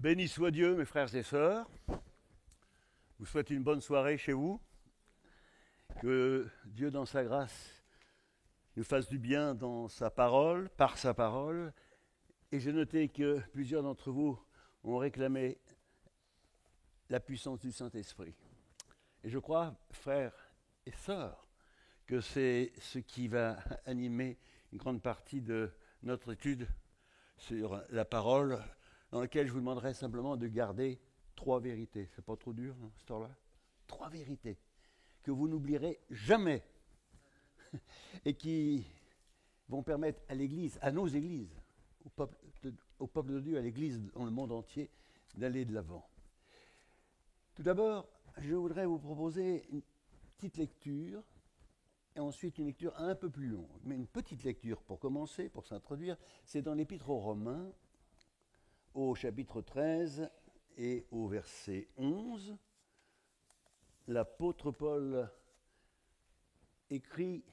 Béni soit Dieu, mes frères et sœurs. Je vous souhaite une bonne soirée chez vous. Que Dieu, dans sa grâce, nous fasse du bien dans sa parole, par sa parole. Et j'ai noté que plusieurs d'entre vous ont réclamé la puissance du Saint-Esprit. Et je crois, frères et sœurs, que c'est ce qui va animer une grande partie de notre étude sur la parole, dans laquelle je vous demanderai simplement de garder 3 vérités. C'est pas trop dur, hein, cette heure-là? 3 vérités que vous n'oublierez jamais et qui vont permettre à l'Église, à nos églises, au peuple de Dieu, à l'Église dans le monde entier, d'aller de l'avant. Tout d'abord, je voudrais vous proposer une petite lecture et ensuite une lecture un peu plus longue. Mais une petite lecture pour commencer, pour s'introduire, c'est dans l'Épître aux Romains, au chapitre 13 et au verset 11. L'apôtre Paul écrit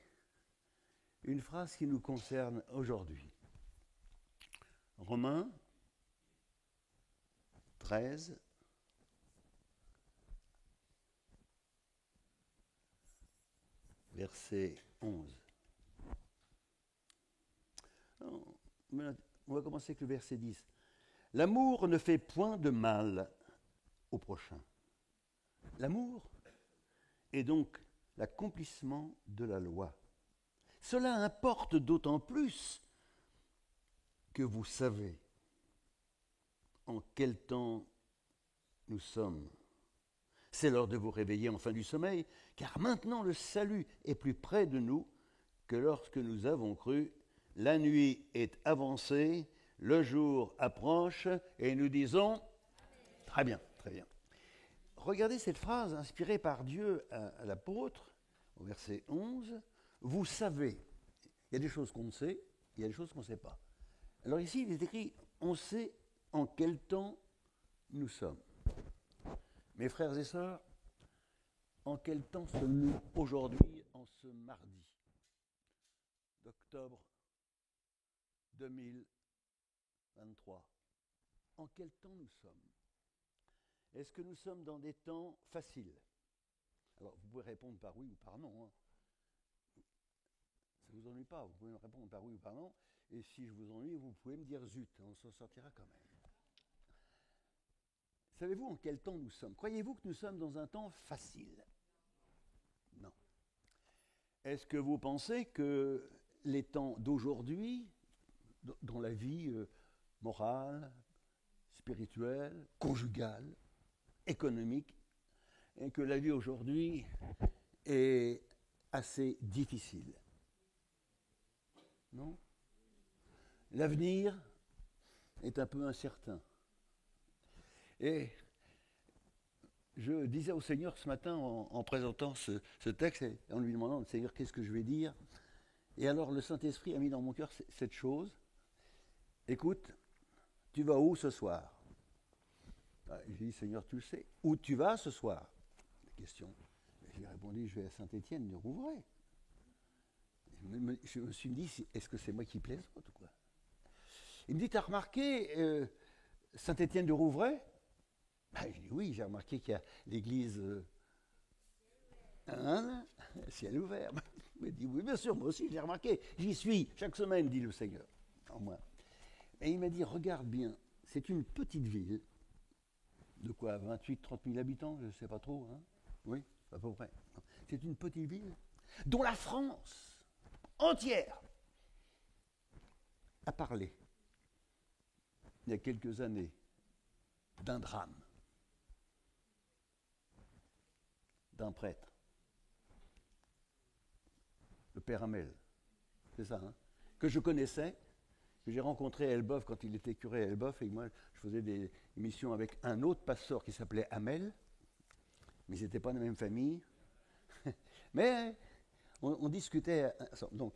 une phrase qui nous concerne aujourd'hui. Romains 13, verset 11. On va commencer avec le verset 10. L'amour ne fait point de mal au prochain. L'amour est donc l'accomplissement de la loi. Cela importe d'autant plus que vous savez en quel temps nous sommes. C'est l'heure de vous réveiller enfin du sommeil, car maintenant le salut est plus près de nous que lorsque nous avons cru. La nuit est avancée, le jour approche, et nous disons « Très bien, très bien ». Regardez cette phrase inspirée par Dieu à l'apôtre, au verset 11. Vous savez, il y a des choses qu'on sait, il y a des choses qu'on ne sait pas. Alors ici, il est écrit, on sait en quel temps nous sommes. Mes frères et sœurs, en quel temps sommes-nous aujourd'hui, en ce mardi d'octobre 2023? En quel temps nous sommes? Est-ce que nous sommes dans des temps faciles? Alors, vous pouvez répondre par oui ou par non. Hein. Ça ne vous ennuie pas, vous pouvez me répondre par oui ou par non. Et si je vous ennuie, vous pouvez me dire zut, on s'en sortira quand même. Savez-vous en quel temps nous sommes? Croyez-vous que nous sommes dans un temps facile? Non. Est-ce que vous pensez que les temps d'aujourd'hui, dans la vie morale, spirituelle, conjugale, économique, et que la vie aujourd'hui est assez difficile? Non? L'avenir est un peu incertain. Et je disais au Seigneur ce matin en présentant ce texte et en lui demandant, Seigneur, qu'est-ce que je vais dire? Et alors le Saint-Esprit a mis dans mon cœur cette chose. Écoute, tu vas où ce soir? J'ai dit, Seigneur, tu le sais. Où tu vas ce soir? La question. Je lui ai répondu, je vais à Saint-Étienne de Rouvray. Je me suis dit, est-ce que c'est moi qui plaisante ou quoi? Il me dit, t'as remarqué Saint-Étienne de Rouvray? Je dis, oui, j'ai remarqué qu'il y a l'église ciel ouvert. Il me dit, oui, bien sûr, moi aussi, je l'ai remarqué. J'y suis chaque semaine, dit le Seigneur, en moi. Et il m'a dit, regarde bien, c'est une petite ville, de quoi, 28-30 000 habitants, je ne sais pas trop, hein? Oui, à peu près. C'est une petite ville dont la France entière a parlé, il y a quelques années, d'un drame, d'un prêtre, le père Hamel, c'est ça, hein, que je connaissais, que j'ai rencontré à Elbeuf quand il était curé à Elbeuf, et moi je faisais des émissions avec un autre pasteur qui s'appelait Hamel, mais ils n'étaient pas de la même famille. Mais on discutait, donc,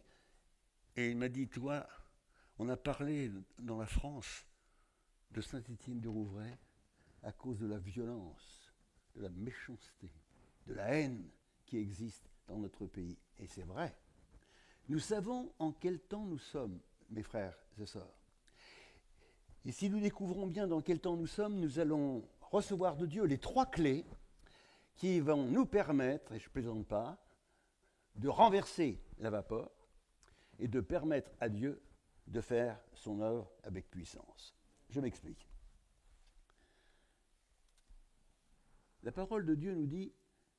et il m'a dit, toi, on a parlé dans la France de Saint-Étienne de Rouvray à cause de la violence, de la méchanceté, de la haine qui existe dans notre pays. Et c'est vrai. Nous savons en quel temps nous sommes, mes frères et sœurs. Et si nous découvrons bien dans quel temps nous sommes, nous allons recevoir de Dieu les 3 clés qui vont nous permettre, et je ne plaisante pas, de renverser la vapeur et de permettre à Dieu de faire son œuvre avec puissance. Je m'explique. La parole de Dieu nous dit,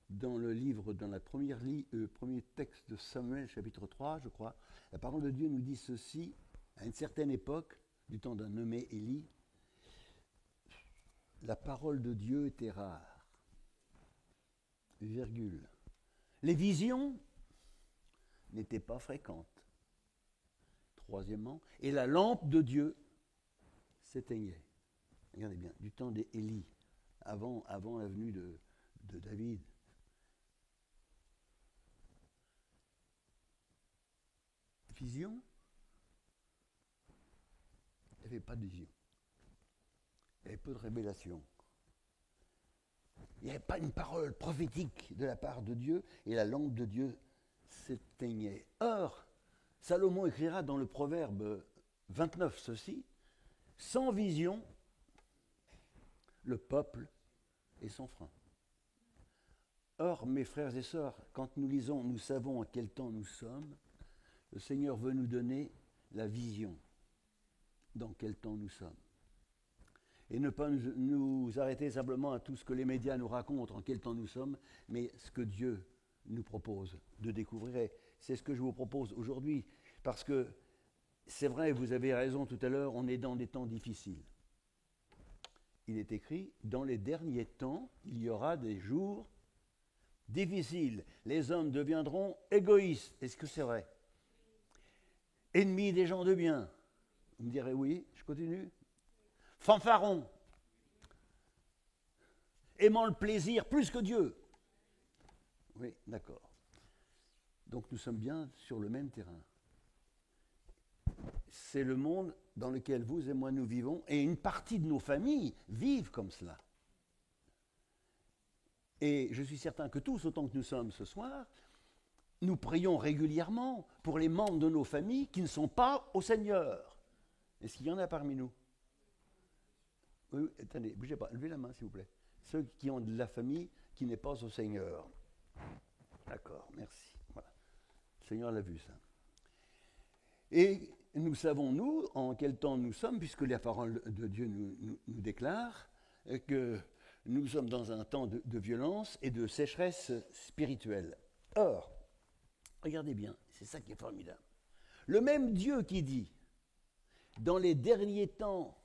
dans le livre, dans la premier texte de Samuel, chapitre 3, je crois, la parole de Dieu nous dit ceci, à une certaine époque, du temps d'un nommé Élie, la parole de Dieu était rare. Virgule. Les visions n'étaient pas fréquentes. Troisièmement, et la lampe de Dieu s'éteignait. Regardez bien, du temps d'Élie, avant la venue de David. Vision, il n'y avait pas de vision. Il y avait peu de révélation. Il n'y avait pas une parole prophétique de la part de Dieu et la lampe de Dieu s'éteignait. Or, Salomon écrira dans le Proverbe 29 ceci, « Sans vision, le peuple est sans frein. » Or, mes frères et sœurs, quand nous lisons « Nous savons à quel temps nous sommes », le Seigneur veut nous donner la vision dans quel temps nous sommes. Et ne pas nous arrêter simplement à tout ce que les médias nous racontent en quel temps nous sommes, mais ce que Dieu nous propose de découvrir. Et c'est ce que je vous propose aujourd'hui, parce que c'est vrai, vous avez raison tout à l'heure, on est dans des temps difficiles. Il est écrit, dans les derniers temps, il y aura des jours difficiles. Les hommes deviendront égoïstes. Est-ce que c'est vrai? Ennemis des gens de bien. Vous me direz oui, je continue. Fanfarons. Aimant le plaisir plus que Dieu. Oui, d'accord. Donc nous sommes bien sur le même terrain. C'est le monde dans lequel vous et moi nous vivons, et une partie de nos familles vivent comme cela. Et je suis certain que tous, autant que nous sommes ce soir, nous prions régulièrement pour les membres de nos familles qui ne sont pas au Seigneur. Est-ce qu'il y en a parmi nous? Oui, attendez, bougez pas, levez la main s'il vous plaît. Ceux qui ont de la famille qui n'est pas au Seigneur. D'accord, merci. Voilà. Le Seigneur l'a vu ça. Et nous savons, nous, en quel temps nous sommes, puisque la parole de Dieu nous déclare que nous sommes dans un temps de violence et de sécheresse spirituelle. Or, regardez bien, c'est ça qui est formidable. Le même Dieu qui dit, dans les derniers temps,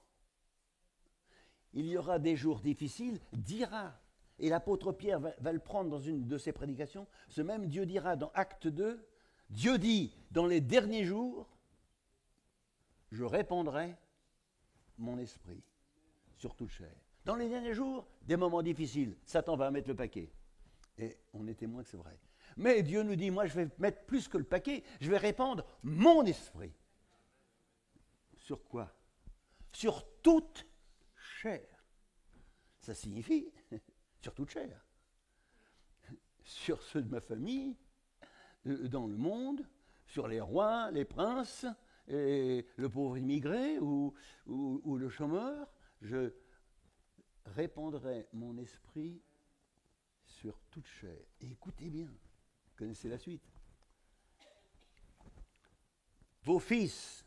il y aura des jours difficiles, dira, et l'apôtre Pierre va le prendre dans une de ses prédications, ce même Dieu dira dans Acte 2, Dieu dit, dans les derniers jours, je répandrai mon esprit sur toute chair. Dans les derniers jours, des moments difficiles, Satan va mettre le paquet. Et on est témoin que c'est vrai. Mais Dieu nous dit, moi je vais mettre plus que le paquet, je vais répandre mon esprit. Sur quoi? Sur toute chair. Ça signifie sur toute chair. Sur ceux de ma famille, dans le monde, sur les rois, les princes, et le pauvre immigré ou le chômeur, je répandrai mon esprit sur toute chair. Et écoutez bien, vous connaissez la suite. Vos fils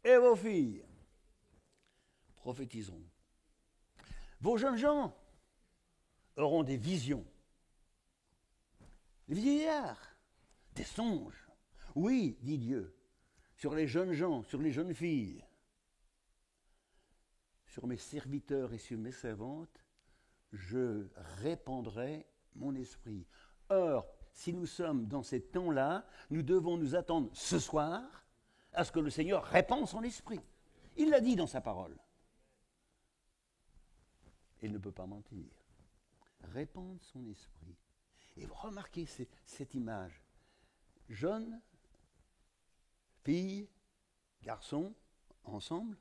et vos filles prophétiseront. Vos jeunes gens auront des visions. Les vieillards, des songes. Oui, dit Dieu, sur les jeunes gens, sur les jeunes filles, sur mes serviteurs et sur mes servantes, je répandrai mon esprit. Or, si nous sommes dans ces temps-là, nous devons nous attendre ce soir à ce que le Seigneur répande son esprit. Il l'a dit dans sa parole. Il ne peut pas mentir. Répandre son esprit. Et vous remarquez cette image. Jeunes, filles, garçons, ensemble.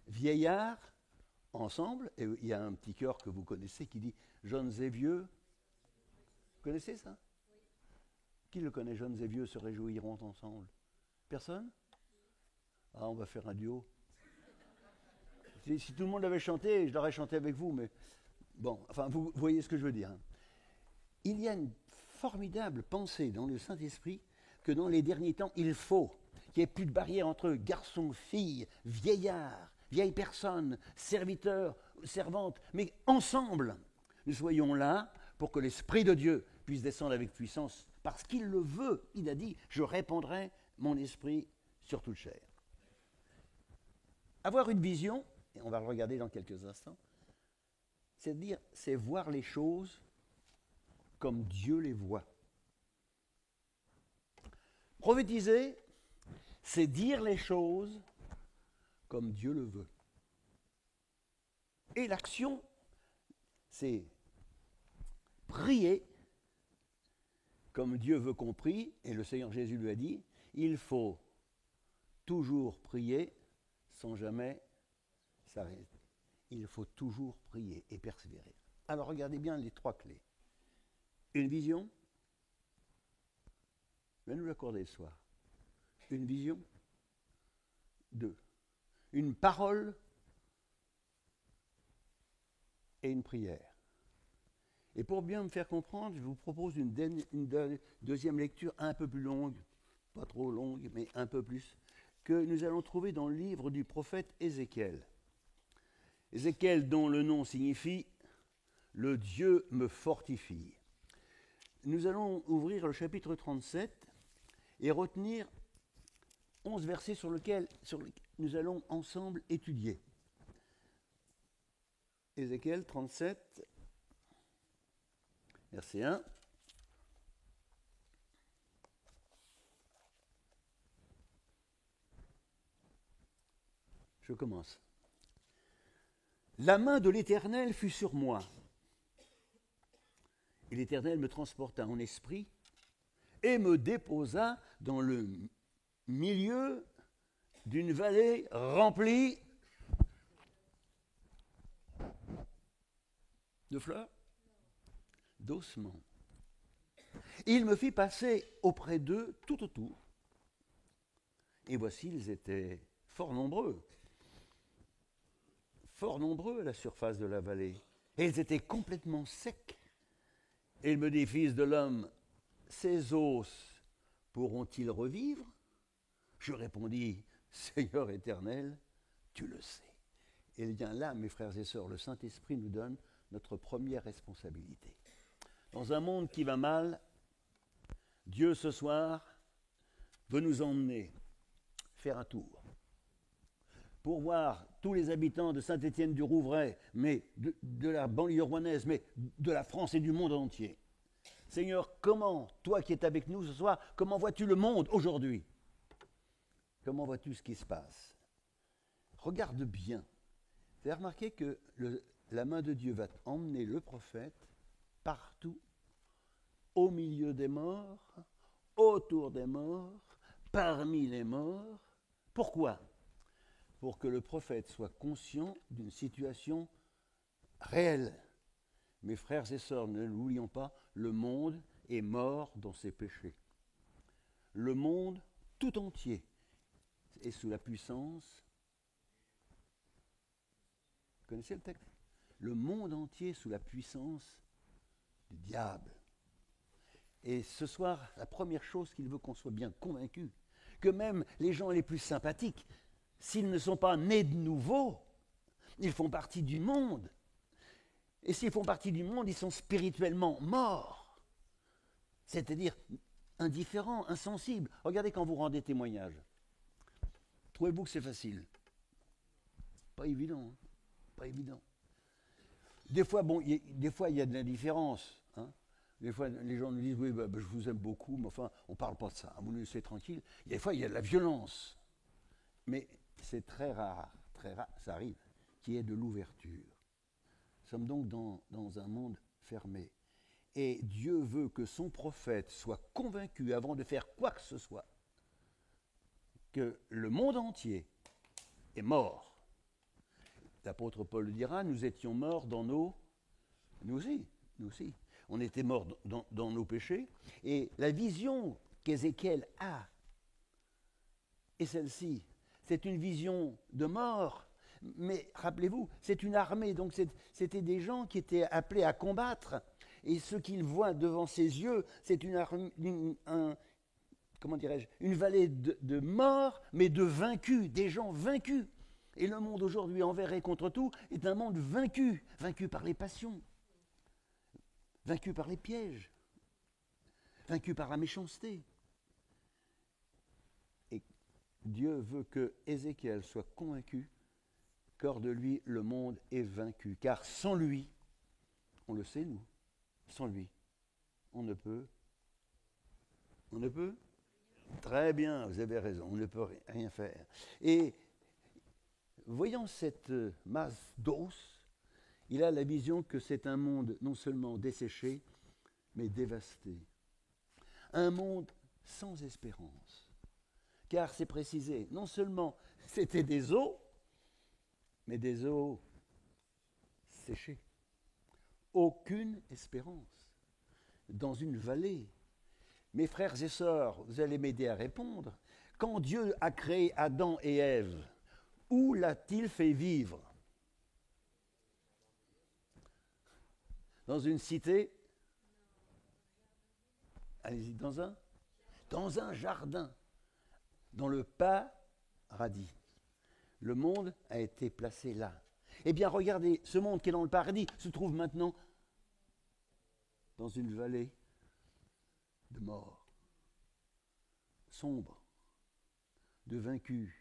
Vieillards, ensemble. Et il y a un petit chœur que vous connaissez qui dit « Jeunes et vieux ». Vous connaissez ça? Oui. Qui le connaît? Jeunes et vieux se réjouiront ensemble. Personne? Ah, on va faire un duo. Si tout le monde avait chanté, je l'aurais chanté avec vous, mais bon, enfin, vous voyez ce que je veux dire. Hein. Il y a une formidable pensée dans le Saint-Esprit que dans les derniers temps, il faut qu'il n'y ait plus de barrière entre garçons, filles, vieillards, vieilles personnes, serviteurs, servantes, mais ensemble, nous soyons là pour que l'Esprit de Dieu puisse descendre avec puissance, parce qu'il le veut. Il a dit, je répandrai mon esprit sur toute chair. Avoir une vision, et on va le regarder dans quelques instants, c'est voir les choses comme Dieu les voit. Prophétiser, c'est dire les choses comme Dieu le veut. Et l'action, c'est prier comme Dieu veut qu'on prie, et le Seigneur Jésus lui a dit, il faut toujours prier sans jamais s'arrêter. Il faut toujours prier et persévérer. Alors regardez bien les trois clés. Une vision, je vais nous l'accorder ce soir. Une vision, 2. Une parole et une prière. Et pour bien me faire comprendre, je vous propose une deuxième lecture un peu plus longue, pas trop longue, mais un peu plus, que nous allons trouver dans le livre du prophète Ézéchiel. Ézéchiel, dont le nom signifie « Le Dieu me fortifie ». Nous allons ouvrir le chapitre 37 et retenir 11 versets sur lesquels nous allons ensemble étudier. Ézéchiel 37, verset 1. Je commence. La main de l'Éternel fut sur moi. Et l'Éternel me transporta en esprit et me déposa dans le milieu d'une vallée remplie de fleurs, d'ossements. Il me fit passer auprès d'eux tout autour. Et voici, ils étaient fort nombreux à la surface de la vallée. Et ils étaient complètement secs. Et il me dit, fils de l'homme, ces os pourront-ils revivre? Je répondis, Seigneur éternel, tu le sais. Et bien là, mes frères et sœurs, le Saint-Esprit nous donne notre première responsabilité. Dans un monde qui va mal, Dieu ce soir veut nous emmener faire un tour pour voir tous les habitants de Saint-Étienne-du-Rouvray, mais de la banlieue rouennaise, mais de la France et du monde entier. Seigneur, comment, toi qui es avec nous ce soir, comment vois-tu le monde aujourd'hui? Comment vois-tu ce qui se passe? Regarde bien. Vous avez remarqué que la main de Dieu va emmener le prophète partout, au milieu des morts, autour des morts, parmi les morts. Pourquoi? Pour que le prophète soit conscient d'une situation réelle. Mes frères et sœurs, ne l'oublions pas, le monde est mort dans ses péchés. Le monde tout entier est sous la puissance. Vous connaissez le texte? Le monde entier est sous la puissance du diable. Et ce soir, la première chose qu'il veut qu'on soit bien convaincus, que même les gens les plus sympathiques, s'ils ne sont pas nés de nouveau, ils font partie du monde. Et s'ils font partie du monde, ils sont spirituellement morts. C'est-à-dire indifférents, insensibles. Regardez quand vous rendez témoignage. Trouvez-vous que c'est facile? Pas évident, hein? Pas évident. Des fois, il y a de l'indifférence. Hein? Des fois, les gens nous disent, oui, je vous aime beaucoup, mais enfin, on ne parle pas de ça. Vous nous laissez tranquille. Des fois, il y a de la violence. Mais c'est très rare, ça arrive, qu'il y ait de l'ouverture. Nous sommes donc dans un monde fermé. Et Dieu veut que son prophète soit convaincu, avant de faire quoi que ce soit, que le monde entier est mort. L'apôtre Paul le dira, nous étions morts dans nos... Nous aussi. On était morts dans nos péchés. Et la vision qu'Ézéchiel a est celle-ci. c'est une vision de mort. Mais rappelez-vous, c'est une armée, donc c'était des gens qui étaient appelés à combattre. Et ce qu'il voit devant ses yeux, c'est comment dirais-je, une vallée de mort, mais de vaincus, des gens vaincus. Et le monde aujourd'hui, envers et contre tout, est un monde vaincu, vaincu par les passions, vaincu par les pièges, vaincu par la méchanceté. Et Dieu veut que Ézéchiel soit convaincu qu'hors de lui, le monde est vaincu. Car sans lui, on le sait nous, sans lui, on ne peut. Très bien, vous avez raison, on ne peut rien faire. Et voyant cette masse d'os, il a la vision que c'est un monde non seulement desséché, mais dévasté. Un monde sans espérance. Car c'est précisé, non seulement c'était des eaux, mais des eaux séchées. Aucune espérance. Dans une vallée. Mes frères et sœurs, vous allez m'aider à répondre. Quand Dieu a créé Adam et Ève, où l'a-t-il fait vivre? Dans une cité? Allez-y, dans un jardin. Dans le paradis. Le monde a été placé là. Eh bien, regardez, ce monde qui est dans le paradis se trouve maintenant dans une vallée de mort, sombre, de vaincus.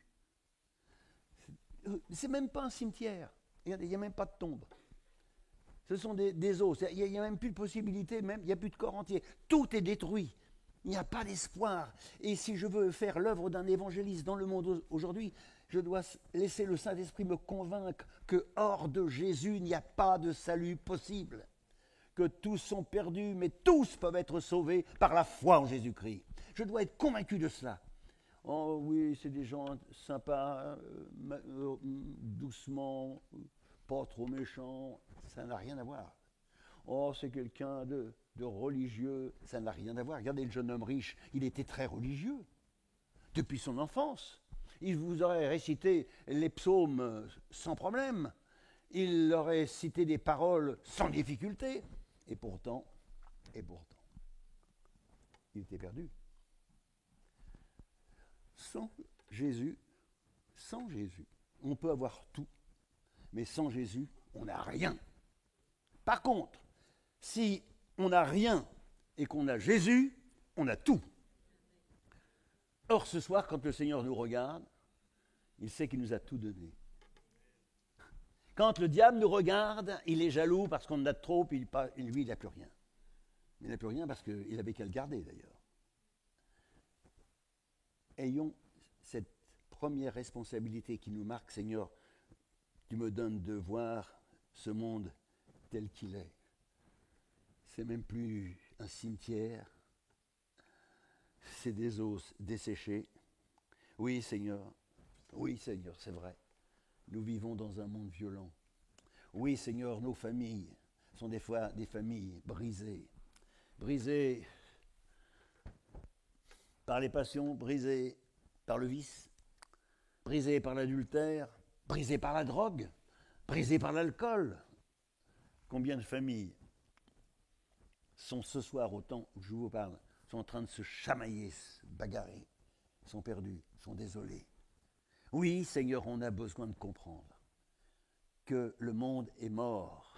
C'est même pas un cimetière. Regardez, il n'y a même pas de tombe. Ce sont des os. Il n'y a même plus de possibilité, même, il n'y a plus de corps entier. Tout est détruit. Il n'y a pas d'espoir. Et si je veux faire l'œuvre d'un évangéliste dans le monde aujourd'hui, je dois laisser le Saint-Esprit me convaincre que hors de Jésus, il n'y a pas de salut possible. Que tous sont perdus, mais tous peuvent être sauvés par la foi en Jésus-Christ. Je dois être convaincu de cela. Oh oui, c'est des gens sympas, doucement, pas trop méchants, ça n'a rien à voir. Oh, c'est quelqu'un de religieux, ça n'a rien à voir. Regardez le jeune homme riche, il était très religieux, depuis son enfance. Il vous aurait récité les psaumes sans problème. Il aurait cité des paroles sans difficulté. Et pourtant, il était perdu. Sans Jésus, on peut avoir tout, mais sans Jésus, on n'a rien. Par contre, si on n'a rien et qu'on a Jésus, on a tout. Or, ce soir, quand le Seigneur nous regarde, il sait qu'il nous a tout donné. Quand le diable nous regarde, il est jaloux parce qu'on en a trop, puis lui, il n'a plus rien. Il n'a plus rien parce qu'il n'avait qu'à le garder, d'ailleurs. Ayons cette première responsabilité qui nous marque, Seigneur, tu me donnes de voir ce monde tel qu'il est. C'est même plus un cimetière, c'est des os desséchés. Oui, Seigneur, c'est vrai. Nous vivons dans un monde violent. Oui, Seigneur, nos familles sont des fois des familles brisées. Brisées par les passions, brisées par le vice, brisées par l'adultère, brisées par la drogue, brisées par l'alcool. Combien de familles sont ce soir, au temps où je vous parle, sont en train de se chamailler, se bagarrer, sont perdus, sont désolés. Oui, Seigneur, on a besoin de comprendre que le monde est mort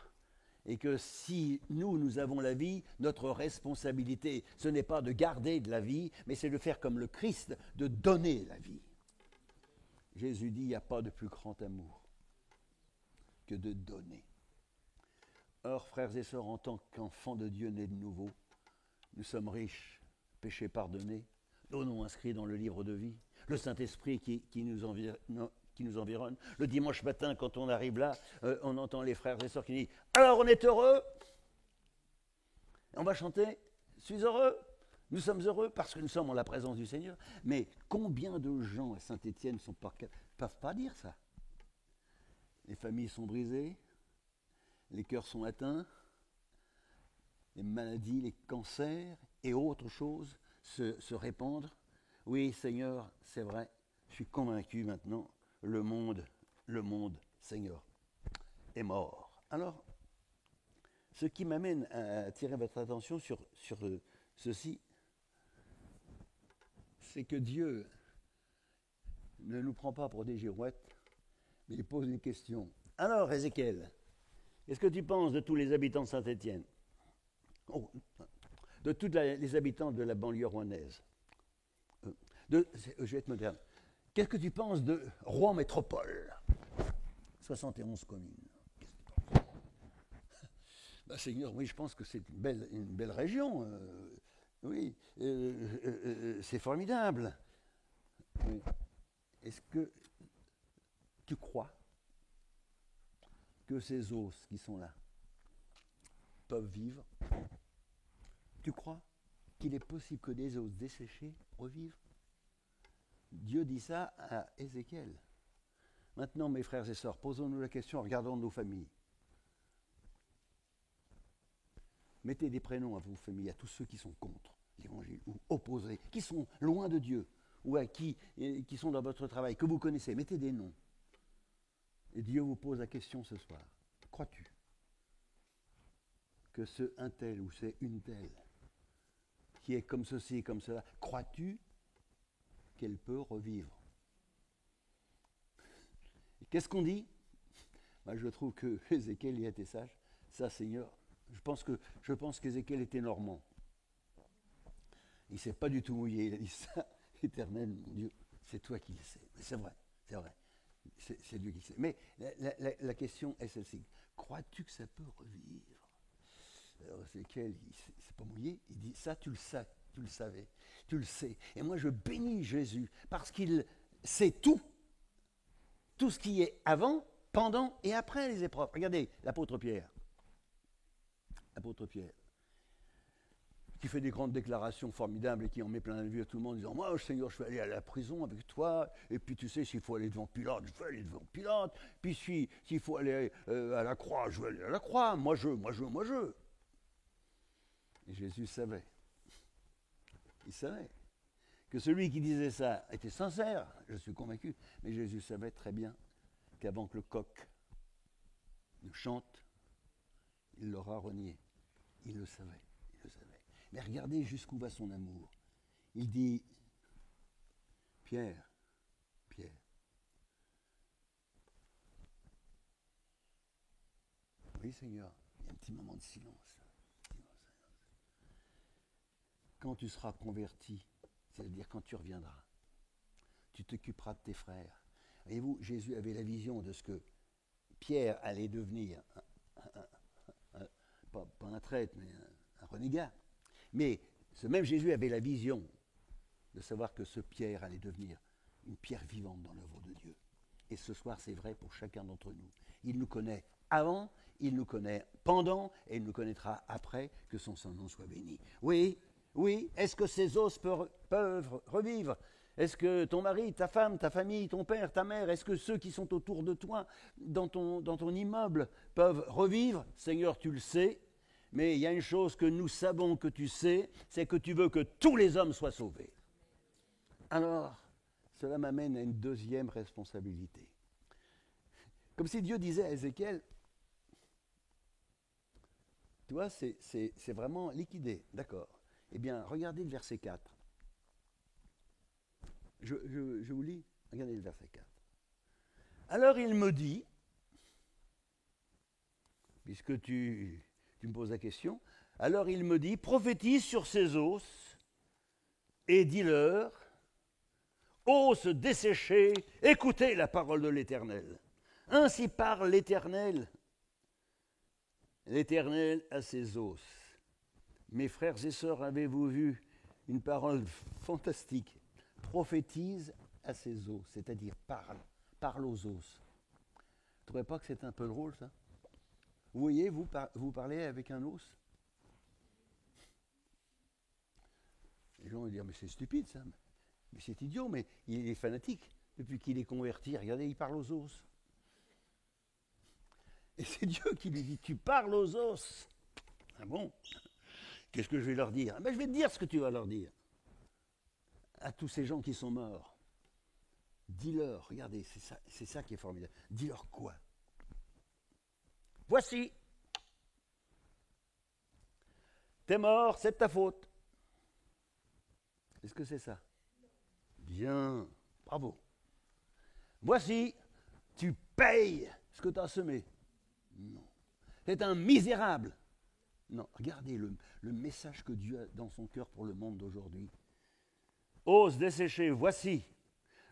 et que si nous avons la vie, notre responsabilité, ce n'est pas de garder de la vie, mais c'est de faire comme le Christ, de donner la vie. Jésus dit, il n'y a pas de plus grand amour que de donner. Or, frères et sœurs, en tant qu'enfants de Dieu nés de nouveau, nous sommes riches, péchés pardonnés, nos noms inscrits dans le livre de vie, le Saint-Esprit qui nous environne. Le dimanche matin, quand on arrive là, on entend les frères et sœurs qui disent « Alors, on est heureux ?» On va chanter « Je suis heureux ?» Nous sommes heureux parce que nous sommes en la présence du Seigneur. Mais combien de gens à Saint-Étienne ne peuvent pas dire ça? Les familles sont brisées, les cœurs sont atteints, les maladies, les cancers et autres choses se répandent. Oui, Seigneur, c'est vrai, Je suis convaincu maintenant, le monde, Seigneur, est mort. Alors, ce qui m'amène à attirer votre attention sur ceci, c'est que Dieu ne nous prend pas pour des girouettes, mais il pose une question. Alors, Ézéchiel, qu'est-ce que tu penses de tous les habitants de Saint-Étienne? De tous les habitants de la banlieue rouennaise? Je vais être moderne. Qu'est-ce que tu penses de Rouen Métropole? 71 communes. Seigneur, oui, je pense que c'est une belle région. Oui, c'est formidable. Oui. Est-ce que tu crois que ces os qui sont là peuvent vivre? Tu crois qu'il est possible que des os desséchés revivent? Dieu dit ça à Ézéchiel. Maintenant, mes frères et sœurs, posons-nous la question en regardant nos familles. Mettez des prénoms à vos familles, à tous ceux qui sont contre l'évangile ou opposés, qui sont loin de Dieu ou à qui sont dans votre travail, que vous connaissez. Mettez des noms. Et Dieu vous pose la question ce soir. Crois-tu que ce un tel ou c'est une telle qui est comme ceci et comme cela, crois-tu qu'elle peut revivre? Et qu'est-ce qu'on dit? Je trouve que Ézéchiel y a été sage. Ça, Seigneur, je pense qu'Ézéchiel était normand. Il ne s'est pas du tout mouillé. Il a dit ça, Éternel, mon Dieu, c'est toi qui le sais. Mais c'est vrai, c'est vrai. C'est Dieu qui le sait. Mais la question est celle-ci. Crois-tu que ça peut revivre? Alors Ézéchiel, il ne s'est pas mouillé. Il dit, ça, tu le sais, tu le savais, tu le sais. Et moi, je bénis Jésus parce qu'il sait tout. Tout ce qui est avant, pendant et après les épreuves. Regardez, l'apôtre Pierre, qui fait des grandes déclarations formidables et qui en met plein la vue à tout le monde en disant, moi, Seigneur, je vais aller à la prison avec toi, et puis tu sais, s'il faut aller devant Pilate, je vais aller devant Pilate, puis s'il faut aller à la croix, je vais aller à la croix, moi je. Et Jésus savait, il savait que celui qui disait ça était sincère, je suis convaincu, mais Jésus savait très bien qu'avant que le coq ne chante, il l'aura renié. Il le savait. Mais regardez jusqu'où va son amour. Il dit, Pierre, oui Seigneur, il y a un petit moment de silence. Quand tu seras converti, c'est-à-dire quand tu reviendras, tu t'occuperas de tes frères. Voyez-vous, Jésus avait la vision de ce que Pierre allait devenir, pas un traître, mais un renégat. Mais ce même Jésus avait la vision de savoir que ce Pierre allait devenir une pierre vivante dans l'œuvre de Dieu. Et ce soir, c'est vrai pour chacun d'entre nous. Il nous connaît avant, il nous connaît pendant, et il nous connaîtra après, que son nom soit béni. Oui, est-ce que ces os peuvent revivre? Est-ce que ton mari, ta femme, ta famille, ton père, ta mère, est-ce que ceux qui sont autour de toi, dans ton immeuble, peuvent revivre? Seigneur, tu le sais, mais il y a une chose que nous savons que tu sais, c'est que tu veux que tous les hommes soient sauvés. Alors, cela m'amène à une deuxième responsabilité. Comme si Dieu disait à Ézéchiel, tu vois, c'est vraiment liquidé, d'accord. Eh bien, regardez le verset 4. Je vous lis, regardez le verset 4. Alors il me dit, puisque tu me poses la question, alors il me dit, prophétise sur ces os et dis-leur, os desséchés, écoutez la parole de l'Éternel. Ainsi parle l'Éternel à ses os. Mes frères et sœurs, avez-vous vu une parole fantastique? Prophétise à ses os, c'est-à-dire parle aux os. Vous ne trouvez pas que c'est un peu drôle, ça? Vous voyez, vous parlez avec un os? Les gens vont dire, mais c'est stupide, ça. Mais c'est idiot, mais il est fanatique. Depuis qu'il est converti, regardez, il parle aux os. Et c'est Dieu qui lui dit, tu parles aux os. Ah bon? Qu'est-ce que je vais leur dire? Je vais te dire ce que tu vas leur dire. À tous ces gens qui sont morts. Dis-leur, regardez, c'est ça qui est formidable. Dis-leur quoi? Voici, t'es mort, c'est de ta faute. Est-ce que c'est ça? Bien, bravo. Voici, tu payes ce que tu as semé. Non. C'est un misérable. Non, regardez le message que Dieu a dans son cœur pour le monde d'aujourd'hui. Ose dessécher, voici,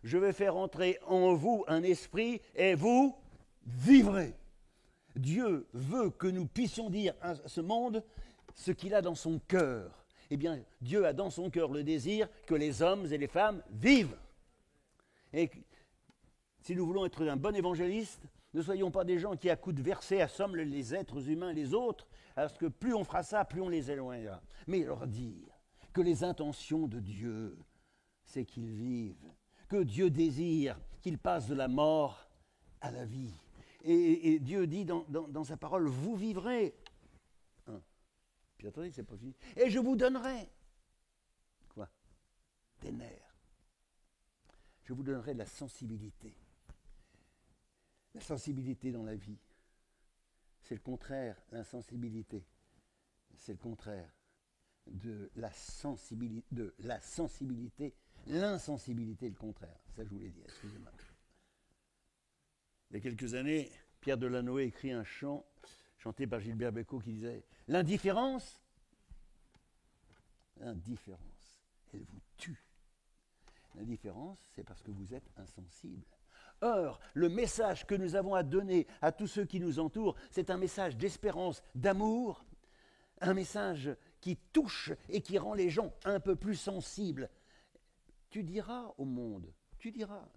je vais faire entrer en vous un esprit et vous vivrez. Dieu veut que nous puissions dire à ce monde ce qu'il a dans son cœur. Eh bien, Dieu a dans son cœur le désir que les hommes et les femmes vivent. Et si nous voulons être un bon évangéliste, ne soyons pas des gens qui, à coups de versets, assomment les êtres humains et les autres, parce que plus on fera ça, plus on les éloignera. Mais leur dire que les intentions de Dieu, c'est qu'ils vivent, que Dieu désire qu'ils passent de la mort à la vie. Et Dieu dit dans sa parole, vous vivrez. Puis attendez, c'est pas fini. Et je vous donnerai, quoi? Des nerfs. Je vous donnerai de la sensibilité. La sensibilité dans la vie, c'est le contraire, l'insensibilité. C'est le contraire de la sensibilité, l'insensibilité est le contraire. Ça, je vous l'ai dit, excusez-moi. Il y a quelques années, Pierre Delanoë écrit un chant chanté par Gilbert Bécaud qui disait « L'indifférence, elle vous tue. L'indifférence, c'est parce que vous êtes insensible. Or, le message que nous avons à donner à tous ceux qui nous entourent, c'est un message d'espérance, d'amour, un message qui touche et qui rend les gens un peu plus sensibles. Tu diras au monde, tu diras,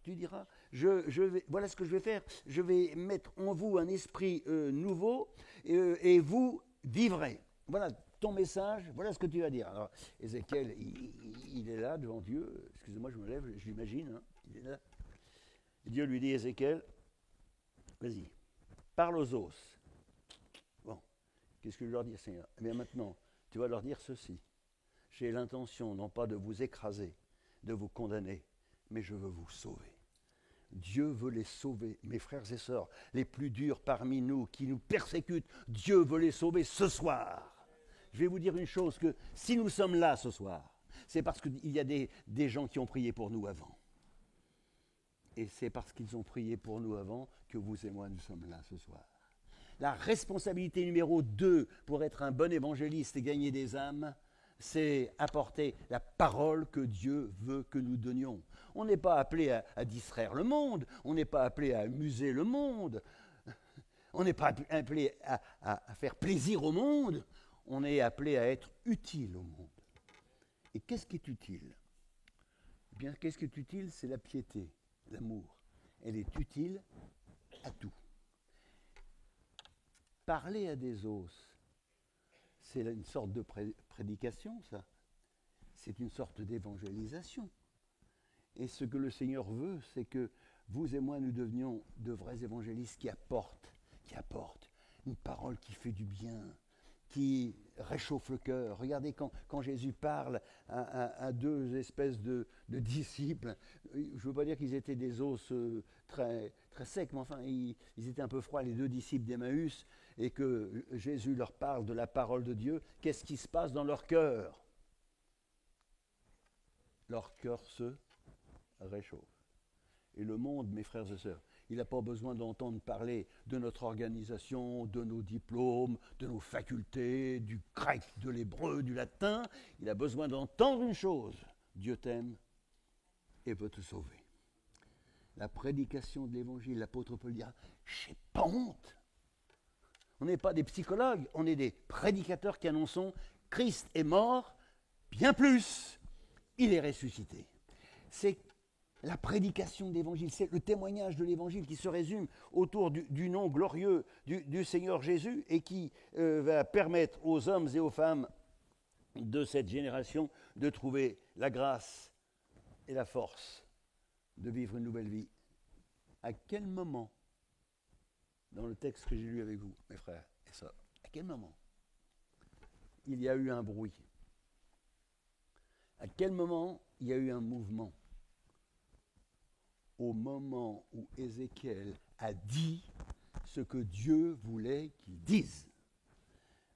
voilà ce que je vais faire, je vais mettre en vous un esprit nouveau et vous vivrez. Voilà ton message, voilà ce que tu vas dire. Alors, Ézéchiel, il est là devant Dieu, excusez-moi, je me lève, je l'imagine, hein, il est là. Dieu lui dit, Ézéchiel, vas-y, parle aux os. Bon, qu'est-ce que je leur dis, Seigneur? Eh bien maintenant, tu vas leur dire ceci. J'ai l'intention non pas de vous écraser, de vous condamner, mais je veux vous sauver. Dieu veut les sauver, mes frères et sœurs, les plus durs parmi nous, qui nous persécutent, Dieu veut les sauver ce soir. Je vais vous dire une chose, que si nous sommes là ce soir, c'est parce qu'il y a des gens qui ont prié pour nous avant. Et c'est parce qu'ils ont prié pour nous avant que vous et moi, nous sommes là ce soir. La responsabilité numéro 2 pour être un bon évangéliste et gagner des âmes, c'est apporter la parole que Dieu veut que nous donnions. On n'est pas appelé à distraire le monde, on n'est pas appelé à amuser le monde, on n'est pas appelé à faire plaisir au monde, on est appelé à être utile au monde. Et qu'est-ce qui est utile? Eh bien, qu'est-ce qui est utile? C'est la piété. L'amour, elle est utile à tout. Parler à des os, c'est une sorte de prédication, ça. C'est une sorte d'évangélisation. Et ce que le Seigneur veut, c'est que vous et moi, nous devenions de vrais évangélistes qui apportent une parole qui fait du bien, qui réchauffe le cœur. Regardez quand Jésus parle à deux espèces de disciples, je ne veux pas dire qu'ils étaient des os très, très secs, mais enfin ils étaient un peu froids, les deux disciples d'Emmaüs, et que Jésus leur parle de la parole de Dieu. Qu'est-ce qui se passe dans leur cœur? Leur cœur se réchauffe. Et le monde, mes frères et sœurs, il n'a pas besoin d'entendre parler de notre organisation, de nos diplômes, de nos facultés, du grec, de l'hébreu, du latin. Il a besoin d'entendre une chose. Dieu t'aime et veut te sauver. La prédication de l'évangile, l'apôtre Paul dira, j'ai pas honte. On n'est pas des psychologues, on est des prédicateurs qui annonçons Christ est mort, bien plus, il est ressuscité. C'est la prédication de l'évangile, c'est le témoignage de l'évangile qui se résume autour du nom glorieux du Seigneur Jésus et qui va permettre aux hommes et aux femmes de cette génération de trouver la grâce et la force de vivre une nouvelle vie. À quel moment, dans le texte que j'ai lu avec vous, mes frères et sœurs, à quel moment il y a eu un bruit? À quel moment il y a eu un mouvement? au moment où Ézéchiel a dit ce que Dieu voulait qu'il dise.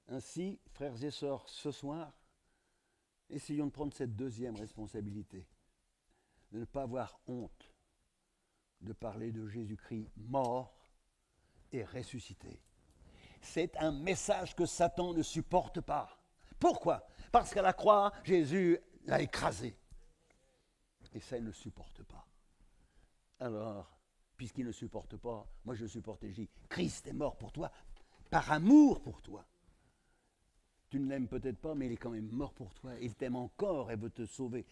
Ainsi, frères et sœurs, ce soir, essayons de prendre cette deuxième responsabilité, de ne pas avoir honte de parler de Jésus-Christ mort et ressuscité. C'est un message que Satan ne supporte pas. Pourquoi ? Parce qu'à la croix, Jésus l'a écrasé. Et ça, il ne supporte pas. Alors, puisqu'il ne supporte pas, moi je supporte et je dis, Christ est mort pour toi, par amour pour toi. Tu ne l'aimes peut-être pas, mais il est quand même mort pour toi. Il t'aime encore et veut te sauver.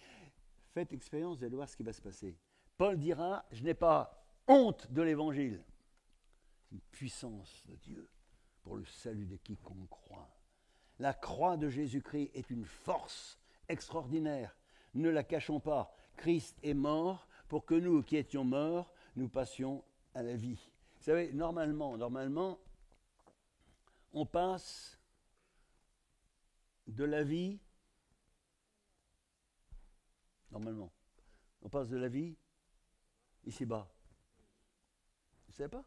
Faites expérience, vous allez voir ce qui va se passer. Paul dira, je n'ai pas honte de l'évangile. C'est une puissance de Dieu pour le salut de quiconque croit. La croix de Jésus-Christ est une force extraordinaire. Ne la cachons pas. Christ est mort pour que nous qui étions morts, nous passions à la vie. Vous savez, normalement, on passe de la vie, on passe de la vie ici-bas. Vous ne savez pas ?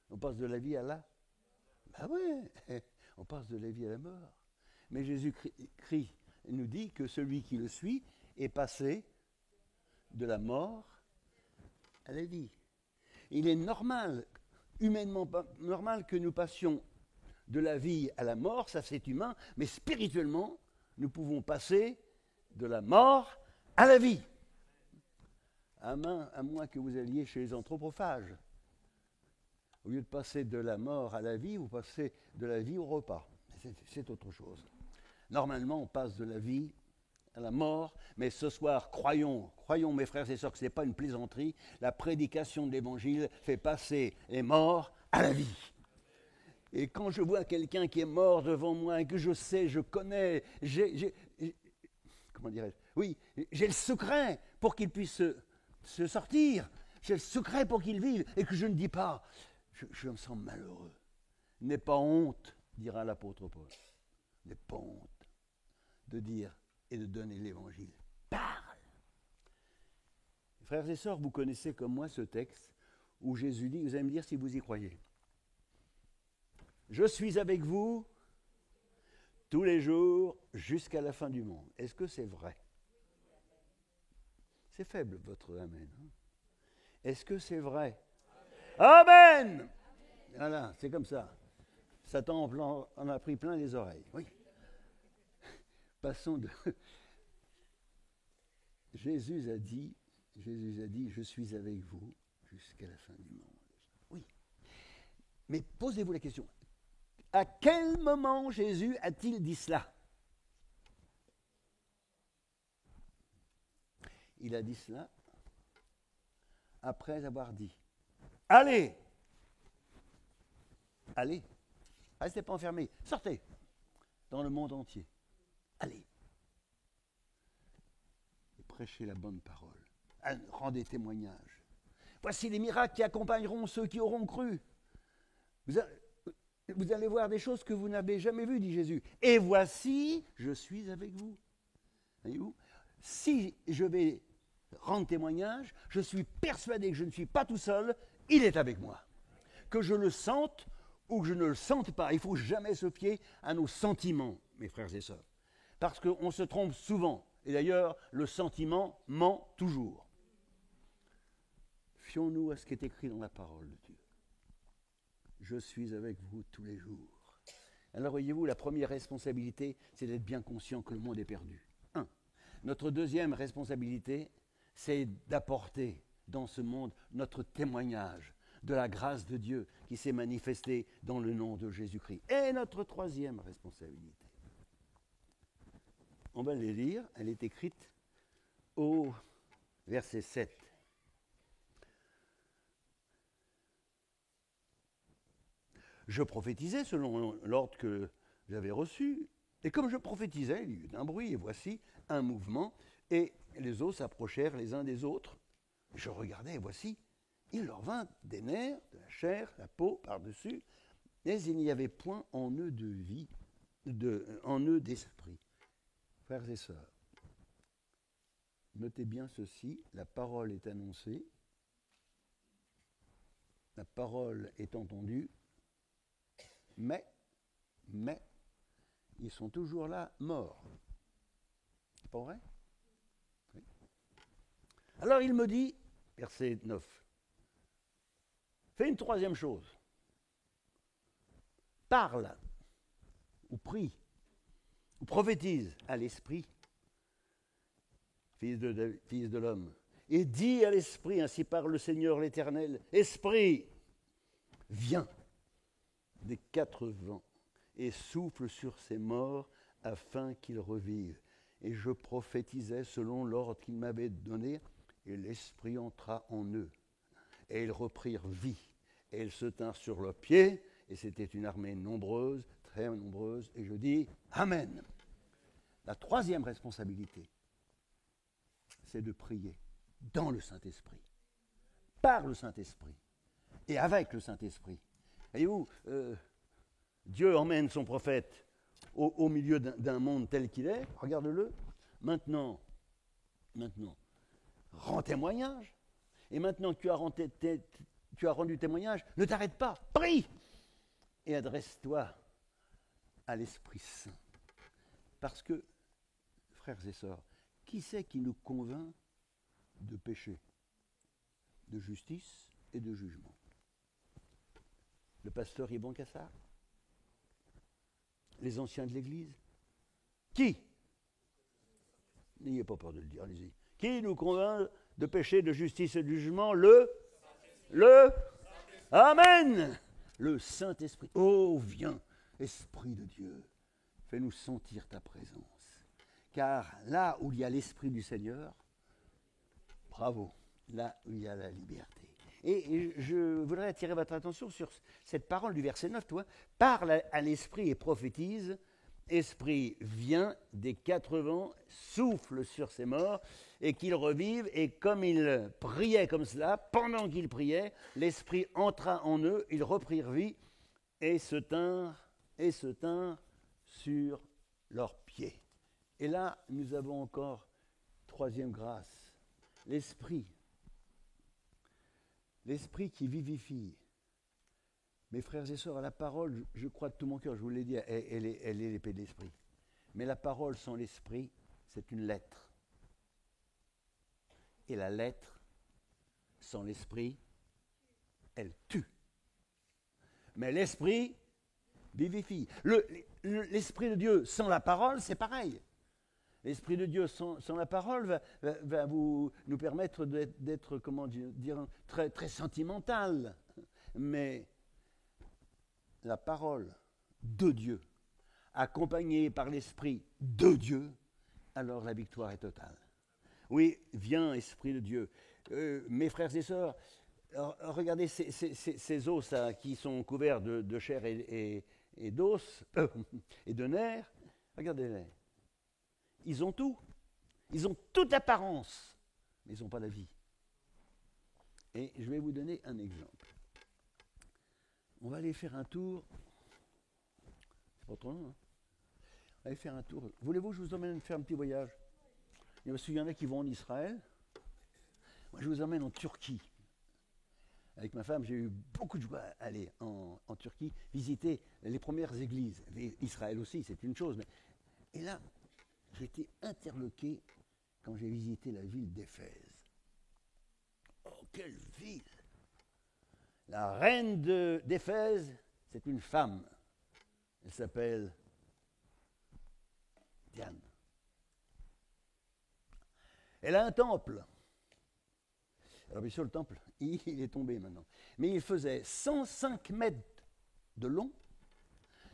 On passe de la vie à la... Ben oui, on passe de la vie à la mort. Mais Jésus-Christ nous dit que celui qui le suit est passé de la mort à la vie. Il est normal, humainement normal, que nous passions de la vie à la mort, ça c'est humain, mais spirituellement, nous pouvons passer de la mort à la vie. À moins que vous alliez chez les anthropophages. Au lieu de passer de la mort à la vie, vous passez de la vie au repas. C'est autre chose. Normalement, on passe de la vie à la mort, mais ce soir, croyons mes frères et sœurs, que ce n'est pas une plaisanterie, la prédication de l'Évangile fait passer les morts à la vie. Et quand je vois quelqu'un qui est mort devant moi et que je sais, je connais, comment dirais-je ? Oui, j'ai le secret pour qu'il puisse se sortir. J'ai le secret pour qu'il vive et que je ne dis pas. Je me sens malheureux. N'aie pas honte, dira l'apôtre Paul. N'aie pas honte de dire et de donner l'Évangile. Parle. Frères et sœurs, vous connaissez comme moi ce texte où Jésus dit, vous allez me dire si vous y croyez. Je suis avec vous tous les jours jusqu'à la fin du monde. Est-ce que c'est vrai ? C'est faible votre amen. Hein ? Est-ce que c'est vrai ? Amen. Voilà, c'est comme ça. Satan en a pris plein les oreilles. Oui. Passons de... Jésus a dit, je suis avec vous jusqu'à la fin du monde. Oui. Mais posez-vous la question, à quel moment Jésus a-t-il dit cela ? Il a dit cela après avoir dit, allez, restez pas enfermés, sortez dans le monde entier, allez. Et prêchez la bonne parole, rendez témoignage. Voici les miracles qui accompagneront ceux qui auront cru. Vous allez voir des choses que vous n'avez jamais vues, dit Jésus. Et voici, je suis avec vous. Voyez-vous ? Si je vais rendre témoignage, je suis persuadé que je ne suis pas tout seul, il est avec moi. Que je le sente ou que je ne le sente pas, il ne faut jamais se fier à nos sentiments, mes frères et sœurs. Parce qu'on se trompe souvent. Et d'ailleurs, le sentiment ment toujours. Fions-nous à ce qui est écrit dans la parole de Dieu. Je suis avec vous tous les jours. Alors voyez-vous, la première responsabilité, c'est d'être bien conscient que le monde est perdu. Notre deuxième responsabilité, c'est d'apporter dans ce monde notre témoignage de la grâce de Dieu qui s'est manifestée dans le nom de Jésus-Christ. Et notre troisième responsabilité, on va les lire, elle est écrite au verset 7. Je prophétisais selon l'ordre que j'avais reçu, et comme je prophétisais, il y eut un bruit, et voici un mouvement, et les os s'approchèrent les uns des autres. Je regardais, et voici, il leur vint des nerfs, de la chair, la peau par-dessus, mais il n'y avait point en eux de vie, en eux d'esprit. Frères et sœurs, notez bien ceci, la parole est annoncée, la parole est entendue, mais, ils sont toujours là, morts. C'est pas vrai? Oui. Alors il me dit, verset 9, fais une troisième chose. Parle, ou prie, ou prophétise à l'esprit, fils de l'homme, et dis à l'esprit, ainsi parle le Seigneur l'Éternel, esprit, viens des quatre vents et souffle sur ces morts afin qu'ils revivent. Et je prophétisais selon l'ordre qu'il m'avait donné, et l'esprit entra en eux. Et ils reprirent vie, et ils se tinrent sur leurs pieds, et c'était une armée nombreuse, très nombreuse, et je dis Amen. La troisième responsabilité, c'est de prier dans le Saint-Esprit, par le Saint-Esprit et avec le Saint-Esprit. Voyez-vous, Dieu emmène son prophète au milieu d'un monde tel qu'il est, regarde-le, maintenant, rends témoignage, et maintenant que tu as rendu témoignage, ne t'arrête pas, prie, et adresse-toi à l'Esprit Saint. Parce que, frères et sœurs, qui c'est qui nous convainc de péché, de justice et de jugement? Le pasteur Yvon Cassard? Les anciens de l'Église? Qui? N'ayez pas peur de le dire, allez-y. Qui nous convainc de péché, de justice et de jugement? Le Amen. Le Saint-Esprit. Oh, viens, Esprit de Dieu, fais-nous sentir ta présence. Car là où il y a l'Esprit du Seigneur, bravo, là où il y a la liberté. Et je voudrais attirer votre attention sur cette parole du verset 9, toi. Parle à l'Esprit et prophétise. Esprit, viens des quatre vents, souffle sur ces morts, et qu'ils revivent. Et comme ils priaient comme cela, pendant qu'ils priaient, l'Esprit entra en eux, ils reprirent vie, et se tinrent sur leurs pieds. Et là, nous avons encore troisième grâce, l'Esprit qui vivifie. Mes frères et sœurs, la parole, je crois de tout mon cœur, je vous l'ai dit, elle est l'épée de l'Esprit. Mais la parole sans l'Esprit, c'est une lettre. Et la lettre, sans l'Esprit, elle tue. Mais l'Esprit vivifie. L'Esprit de Dieu sans la parole, c'est pareil. L'Esprit de Dieu sans la parole va nous permettre d'être, comment dire, très, très sentimental. Mais la parole de Dieu, accompagnée par l'Esprit de Dieu, alors la victoire est totale. Oui, viens, Esprit de Dieu. Mes frères et sœurs, regardez ces os qui sont couverts de chair et d'os, et de nerfs, regardez-les. Ils ont tout. Ils ont toute apparence, mais ils n'ont pas la vie. Et je vais vous donner un exemple. On va aller faire un tour. C'est pas trop long, hein? On va aller faire un tour. Voulez-vous que je vous emmène faire un petit voyage? Il y en a qui vont en Israël. Moi, je vous emmène en Turquie. Avec ma femme, j'ai eu beaucoup de joie à aller en Turquie, visiter les premières églises. Israël aussi, c'est une chose. Et là, j'ai été interloqué quand j'ai visité la ville d'Éphèse. Oh, quelle ville! La reine d'Éphèse, c'est une femme. Elle s'appelle Diane. Elle a un temple. Alors bien sûr, le temple, il est tombé maintenant. Mais il faisait 105 mètres de long,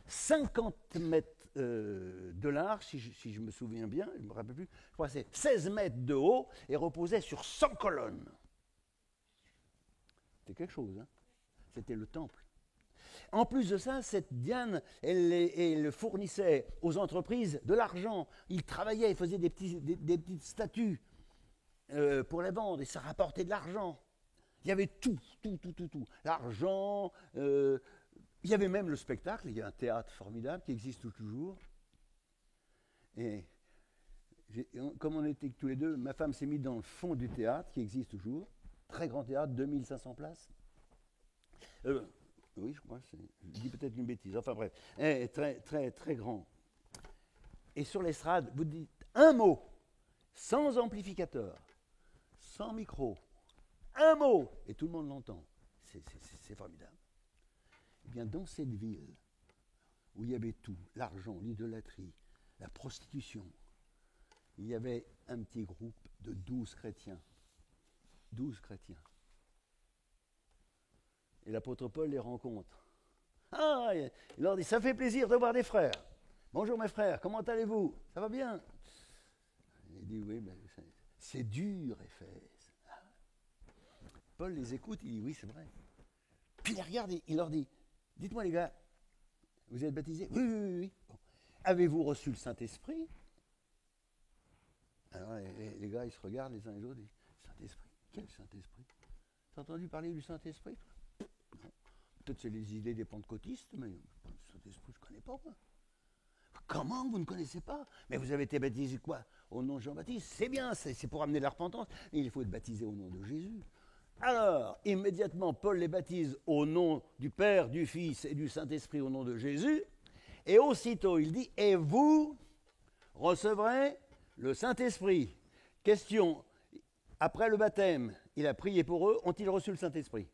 50 mètres de large, si je me souviens bien, je ne me rappelle plus, je crois que c'est 16 mètres de haut et reposait sur 100 colonnes. C'était quelque chose, hein? C'était le temple. En plus de ça, cette Diane, elle fournissait aux entreprises de l'argent. Ils travaillaient, ils faisaient des petites statues pour les vendre et ça rapportait de l'argent. Il y avait tout. L'argent, il y avait même le spectacle, il y a un théâtre formidable qui existe toujours. Et comme on était tous les deux, ma femme s'est mise dans le fond du théâtre qui existe toujours. Très grand théâtre, 2500 places. Euh, oui, je crois, je dis peut-être une bêtise. Enfin bref, très, très, très grand. Et sur l'estrade, vous dites un mot, sans amplificateur, sans micro, un mot, et tout le monde l'entend. C'est formidable. Eh bien, dans cette ville, où il y avait tout, l'argent, l'idolâtrie, la prostitution, il y avait un petit groupe de 12 chrétiens. 12 chrétiens. Et l'apôtre Paul les rencontre. Ah, il leur dit, ça fait plaisir de voir des frères. Bonjour mes frères, comment allez-vous? Ça va bien? Il dit, oui, mais c'est dur, Éphèse. Paul les écoute, il dit, oui, c'est vrai. Puis il les regarde et il leur dit, dites-moi les gars, vous êtes baptisés? Oui, oui, oui. Bon. Avez-vous reçu le Saint-Esprit? Alors les gars, ils se regardent les uns les autres et disent, Saint-Esprit? Quel Saint-Esprit? T'as entendu parler du Saint-Esprit, toi? Non. Peut-être c'est les idées des pentecôtistes, mais le Saint-Esprit, je ne connais pas, moi. Comment vous ne connaissez pas? Mais vous avez été baptisé quoi? Au nom de Jean-Baptiste? C'est bien, c'est pour amener la repentance. Mais il faut être baptisé au nom de Jésus. Alors, immédiatement, Paul les baptise au nom du Père, du Fils et du Saint-Esprit, au nom de Jésus. Et aussitôt, il dit, et vous recevrez le Saint-Esprit. Question, après le baptême, il a prié pour eux, ont-ils reçu le Saint-Esprit?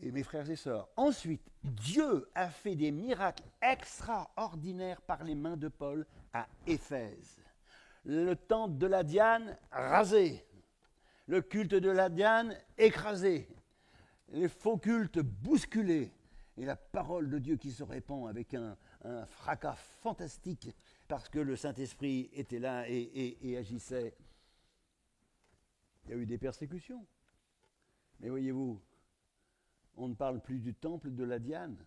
Et mes frères et sœurs, ensuite, Dieu a fait des miracles extraordinaires par les mains de Paul à Éphèse. Le temple de la Diane rasé, le culte de la Diane écrasé, les faux cultes bousculés, et la parole de Dieu qui se répand avec un fracas fantastique parce que le Saint-Esprit était là et agissait. Il y a eu des persécutions. Mais voyez-vous, on ne parle plus du temple de la Diane.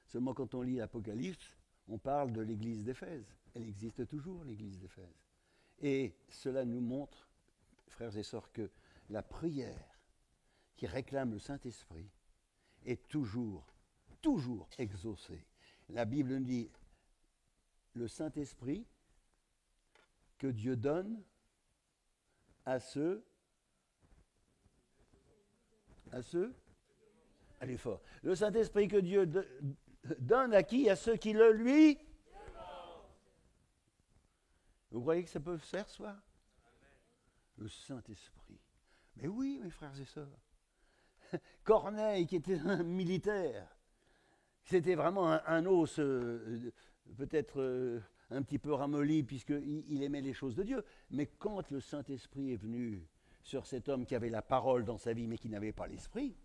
Seulement quand on lit l'Apocalypse, on parle de l'église d'Éphèse. Elle existe toujours, l'église d'Éphèse. Et cela nous montre, frères et sœurs, que la prière qui réclame le Saint-Esprit est toujours exaucée. La Bible nous dit, le Saint-Esprit que Dieu donne à ceux, allez fort, le Saint-Esprit que Dieu donne à qui? À ceux qui le lui. Vous croyez que ça peut se faire, soi? Le Saint-Esprit. Mais oui, mes frères et sœurs. Corneille, qui était un militaire, c'était vraiment un os peut-être un petit peu ramolli, puisqu'il aimait les choses de Dieu. Mais quand le Saint-Esprit est venu sur cet homme qui avait la parole dans sa vie, mais qui n'avait pas l'Esprit,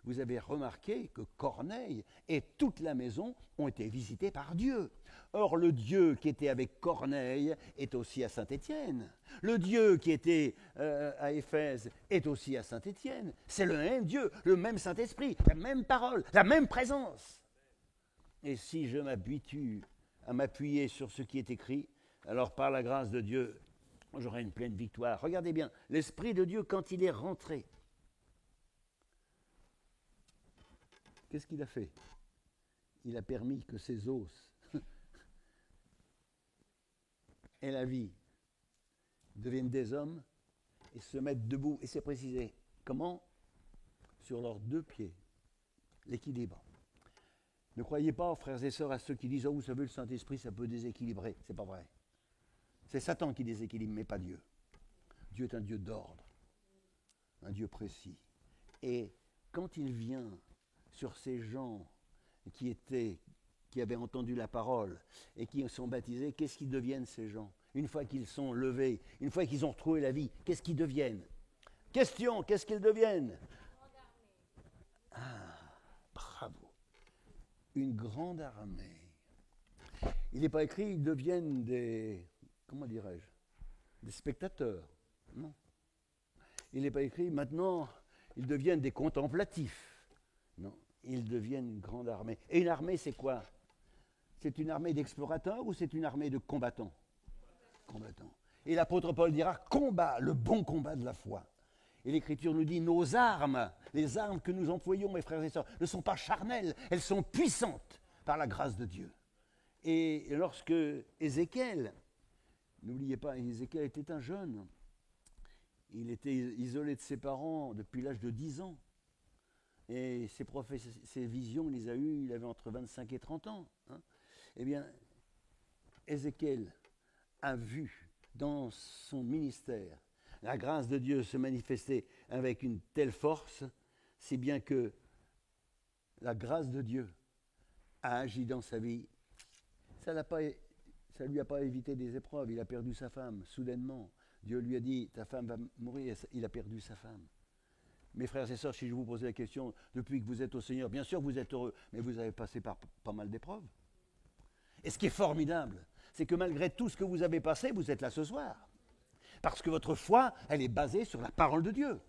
vous avez remarqué que Corneille et toute la maison ont été visités par Dieu. Or, le Dieu qui était avec Corneille est aussi à Saint-Étienne. Le Dieu qui était à Éphèse est aussi à Saint-Étienne. C'est le même Dieu, le même Saint-Esprit, la même parole, la même présence. Et si je m'habitue à m'appuyer sur ce qui est écrit, alors par la grâce de Dieu, j'aurai une pleine victoire. Regardez bien, l'Esprit de Dieu, quand il est rentré, qu'est-ce qu'il a fait? Il a permis que ces os et la vie deviennent des hommes et se mettent debout. Et c'est précisé. Comment? Sur leurs deux pieds. L'équilibre. Ne croyez pas, frères et sœurs, à ceux qui disent « Oh, vous savez, le Saint-Esprit, ça peut déséquilibrer. » C'est pas vrai. C'est Satan qui déséquilibre, mais pas Dieu. Dieu est un Dieu d'ordre, un Dieu précis. Et quand il vient sur ces gens qui avaient entendu la parole et qui sont baptisés, qu'est-ce qu'ils deviennent ces gens? Une fois qu'ils sont levés, une fois qu'ils ont retrouvé la vie, qu'est-ce qu'ils deviennent? Question, qu'est-ce qu'ils deviennent? Ah, bravo. Une grande armée. Il n'est pas écrit, ils deviennent des, comment dirais-je, des spectateurs. Non. Il n'est pas écrit, maintenant, ils deviennent des contemplatifs. Non. Ils deviennent une grande armée. Et une armée, c'est quoi? C'est une armée d'explorateurs ou c'est une armée de combattants? Combattants. Et l'apôtre Paul dira, combat, le bon combat de la foi. Et l'Écriture nous dit, nos armes, les armes que nous employons, mes frères et sœurs, ne sont pas charnelles, elles sont puissantes par la grâce de Dieu. Et lorsque Ézéchiel, n'oubliez pas, Ézéchiel était un jeune, il était isolé de ses parents depuis l'âge de 10 ans. et ces visions, il les a eues, il avait entre 25 et 30 ans. Hein. Eh bien, Ézéchiel a vu dans son ministère la grâce de Dieu se manifester avec une telle force, si bien que la grâce de Dieu a agi dans sa vie. Ça ne lui a pas évité des épreuves. Il a perdu sa femme, soudainement. Dieu lui a dit, ta femme va mourir. Il a perdu sa femme. Mes frères et sœurs, si je vous posais la question, depuis que vous êtes au Seigneur, bien sûr vous êtes heureux, mais vous avez passé par pas mal d'épreuves. Et ce qui est formidable, c'est que malgré tout ce que vous avez passé, vous êtes là ce soir. Parce que votre foi, elle est basée sur la parole de Dieu.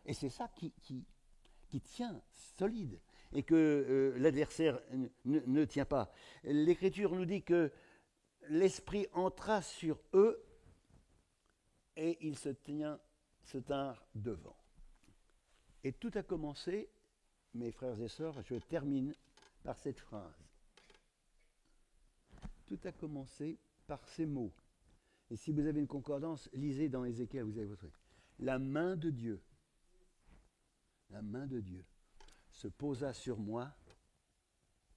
Et c'est ça qui tient solide. Et que l'adversaire ne tient pas. L'Écriture nous dit que l'Esprit entra sur eux et ils se tinrent devant. Et tout a commencé, mes frères et sœurs, je termine par cette phrase. Tout a commencé par ces mots. Et si vous avez une concordance, lisez dans Ézéchiel, vous allez votre. La main de Dieu se posa sur moi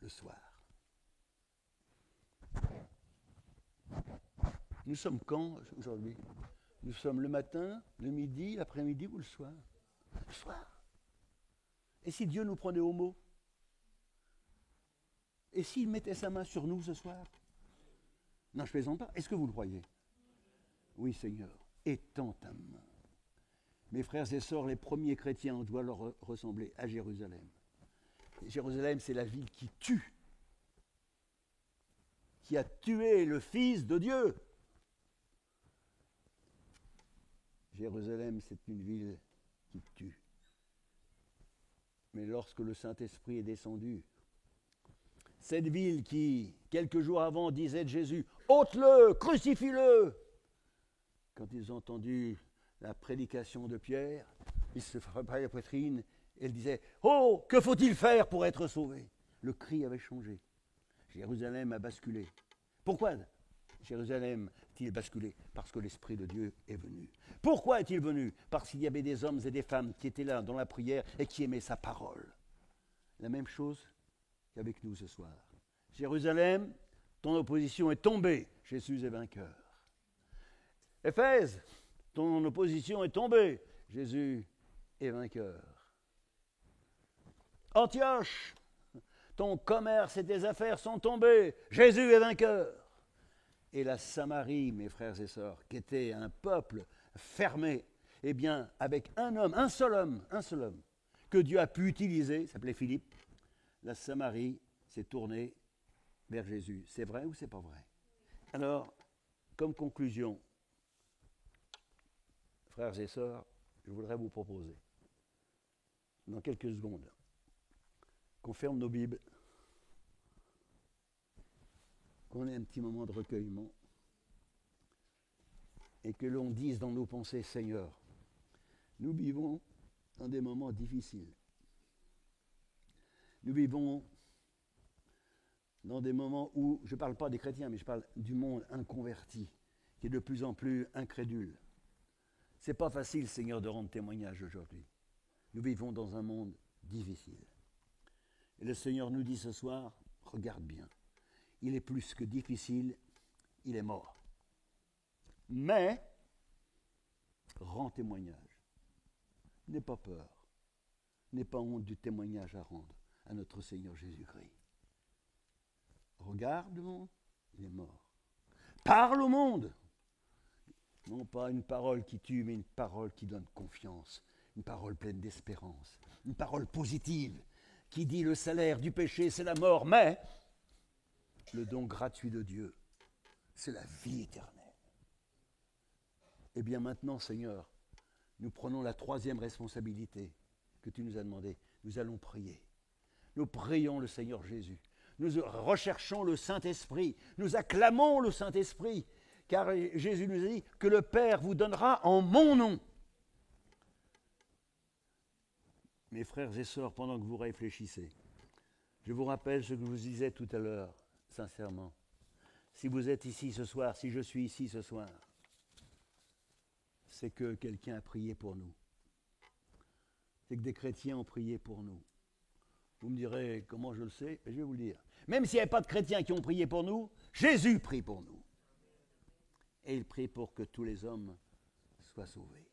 le soir. Nous sommes quand aujourd'hui? Nous sommes le matin, le midi, l'après-midi ou le soir? Le soir. Et si Dieu nous prenait au mot? Et s'il mettait sa main sur nous ce soir? Non, je ne plaisante pas. Est-ce que vous le croyez? Oui, Seigneur, étends ta main. Mes frères et sœurs, les premiers chrétiens, on doit leur ressembler à Jérusalem. Et Jérusalem, c'est la ville qui tue, qui a tué le Fils de Dieu. Jérusalem, c'est une ville qui tue. Mais lorsque le Saint-Esprit est descendu, cette ville qui, quelques jours avant, disait de Jésus, « ôte-le, crucifie-le !» Quand ils ont entendu la prédication de Pierre, ils se frappaient la poitrine et ils disaient « Oh, que faut-il faire pour être sauvé ?» Le cri avait changé. Jérusalem a basculé. Pourquoi Jérusalem a-t-il basculé? Parce que l'Esprit de Dieu est venu. Pourquoi est-il venu? Parce qu'il y avait des hommes et des femmes qui étaient là dans la prière et qui aimaient sa parole. La même chose qu'avec nous ce soir. Jérusalem, ton opposition est tombée. Jésus est vainqueur. Éphèse, ton opposition est tombée. Jésus est vainqueur. Antioche, ton commerce et tes affaires sont tombés. Jésus est vainqueur. Et la Samarie, mes frères et sœurs, qui était un peuple fermé, eh bien, avec un seul homme, que Dieu a pu utiliser, il s'appelait Philippe, la Samarie s'est tournée vers Jésus. C'est vrai ou c'est pas vrai? Alors, comme conclusion, frères et sœurs, je voudrais vous proposer, dans quelques secondes, qu'on ferme nos Bibles, qu'on ait un petit moment de recueillement et que l'on dise dans nos pensées, Seigneur, nous vivons dans des moments difficiles. Nous vivons dans des moments où, je ne parle pas des chrétiens, mais je parle du monde inconverti, qui est de plus en plus incrédule. Ce n'est pas facile, Seigneur, de rendre témoignage aujourd'hui. Nous vivons dans un monde difficile. Et le Seigneur nous dit ce soir, regarde bien, il est plus que difficile, il est mort. Mais, rends témoignage. N'aie pas peur, n'aie pas honte du témoignage à rendre à notre Seigneur Jésus-Christ. Regarde le monde, il est mort. Parle au monde. Non pas une parole qui tue, mais une parole qui donne confiance, une parole pleine d'espérance, une parole positive qui dit le salaire du péché, c'est la mort, mais le don gratuit de Dieu, c'est la vie éternelle. Eh bien maintenant, Seigneur, nous prenons la troisième responsabilité que tu nous as demandée. Nous allons prier. Nous prions le Seigneur Jésus. Nous recherchons le Saint-Esprit. Nous acclamons le Saint-Esprit. Car Jésus nous a dit que le Père vous donnera en mon nom. Mes frères et sœurs, pendant que vous réfléchissez, je vous rappelle ce que je vous disais tout à l'heure, sincèrement. Si vous êtes ici ce soir, si je suis ici ce soir, c'est que quelqu'un a prié pour nous. C'est que des chrétiens ont prié pour nous. Vous me direz comment je le sais, et je vais vous le dire. Même s'il n'y avait pas de chrétiens qui ont prié pour nous, Jésus prie pour nous. Et il prie pour que tous les hommes soient sauvés.